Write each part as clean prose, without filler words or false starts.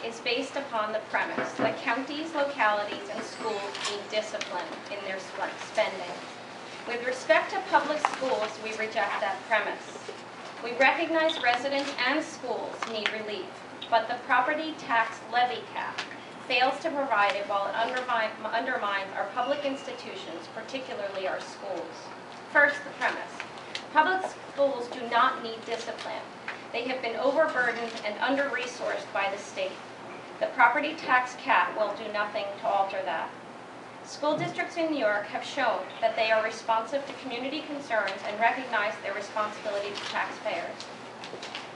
is based upon the premise that counties, localities, and schools need discipline in their spending. With respect to public schools, we reject that premise. We recognize residents and schools need relief, but the property tax levy cap fails to provide it while it undermines our public institutions, particularly our schools. First, the premise. Public schools do not need discipline. They have been overburdened and under-resourced by the state. The property tax cap will do nothing to alter that. School districts in New York have shown that they are responsive to community concerns and recognize their responsibility to taxpayers.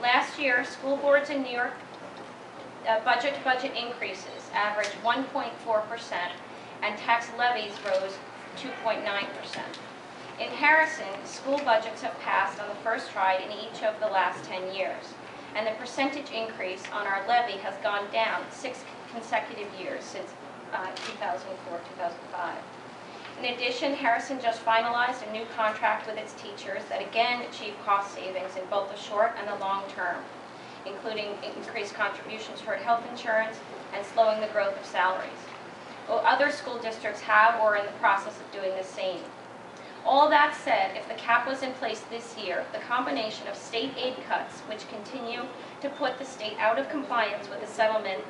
Last year, school boards in New York budget increases averaged 1.4%, and tax levies rose 2.9%. In Harrison, school budgets have passed on the first try in each of the last 10 years, and the percentage increase on our levy has gone down 6 consecutive years since 2004-2005. In addition, Harrison just finalized a new contract with its teachers that again achieved cost savings in both the short and the long term, including increased contributions toward health insurance and slowing the growth of salaries. Well, other school districts have or are in the process of doing the same. All that said, if the cap was in place this year, the combination of state aid cuts, which continue to put the state out of compliance with the settlement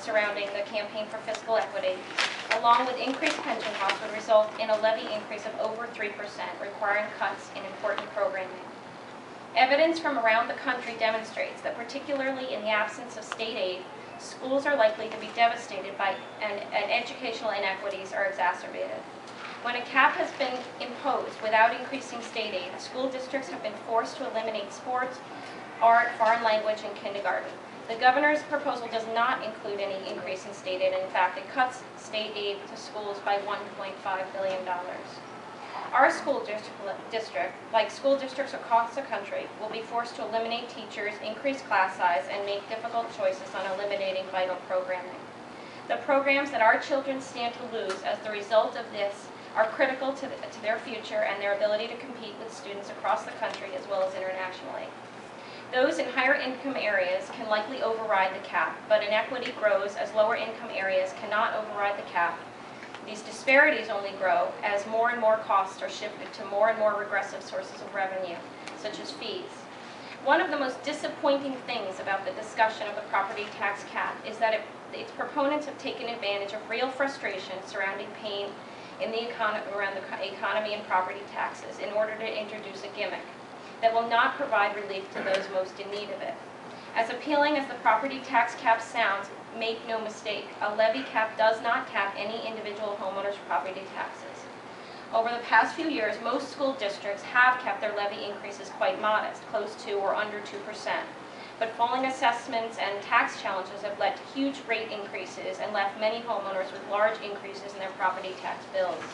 surrounding the Campaign for Fiscal Equity, along with increased pension costs, would result in a levy increase of over 3%, requiring cuts in important programming. Evidence from around the country demonstrates that particularly in the absence of state aid, schools are likely to be devastated by and educational inequities are exacerbated. When a cap has been imposed without increasing state aid, school districts have been forced to eliminate sports, art, foreign language, and kindergarten. The governor's proposal does not include any increase in state aid, and in fact, it cuts state aid to schools by $1.5 billion. Our school district, like school districts across the country, will be forced to eliminate teachers, increase class size, and make difficult choices on eliminating vital programming. The programs that our children stand to lose as the result of this are critical to their future and their ability to compete with students across the country as well as internationally. Those in higher income areas can likely override the cap, but inequity grows as lower income areas cannot override the cap. These disparities only grow as more and more costs are shifted to more and more regressive sources of revenue, such as fees. One of the most disappointing things about the discussion of the property tax cap is that its proponents have taken advantage of real frustration surrounding pain in the around the economy and property taxes in order to introduce a gimmick that will not provide relief to those most in need of it. As appealing as the property tax cap sounds, make no mistake, a levy cap does not cap any individual homeowner's property taxes. Over the past few years, most school districts have kept their levy increases quite modest, close to or under 2%. But falling assessments and tax challenges have led to huge rate increases and left many homeowners with large increases in their property tax bills.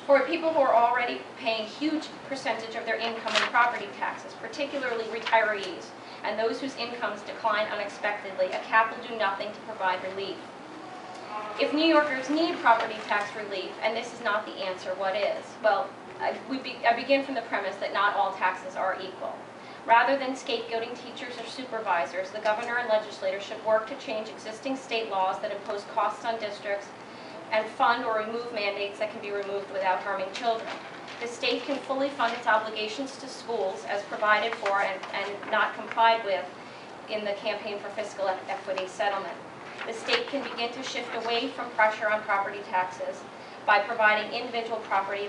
For people who are already paying huge percentage of their income in property taxes, particularly retirees and those whose incomes decline unexpectedly, a cap will do nothing to provide relief. If New Yorkers need property tax relief, and this is not the answer, what is? Well, I begin from the premise that not all taxes are equal. Rather than scapegoating teachers or supervisors, the governor and legislators should work to change existing state laws that impose costs on districts and fund or remove mandates that can be removed without harming children. The state can fully fund its obligations to schools as provided for and not complied with in the Campaign for Fiscal Equity settlement. The state can begin to shift away from pressure on property taxes by providing individual property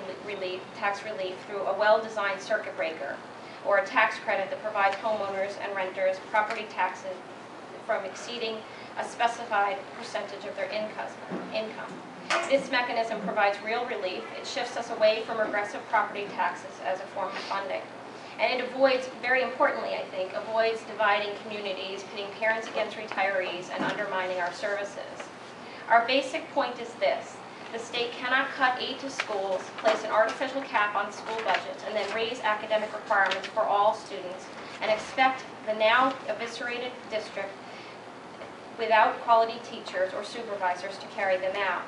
tax relief through a well-designed circuit breaker, or a tax credit that provides homeowners and renters property taxes from exceeding a specified percentage of their income. This mechanism provides real relief. It shifts us away from regressive property taxes as a form of funding. And it avoids, very importantly I think, avoids dividing communities, pitting parents against retirees, and undermining our services. Our basic point is this: the state cannot cut aid to schools, place an artificial cap on school budgets, and then raise academic requirements for all students, and expect the now eviscerated district without quality teachers or supervisors to carry them out.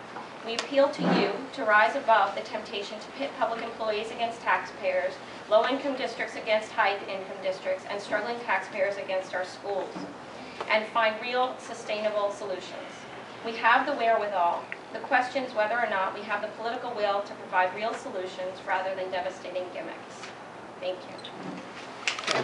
We appeal to you to rise above the temptation to pit public employees against taxpayers, low-income districts against high-income districts, and struggling taxpayers against our schools. and find real, sustainable solutions. We have the wherewithal. The question is whether or not we have the political will to provide real solutions rather than devastating gimmicks. Thank you.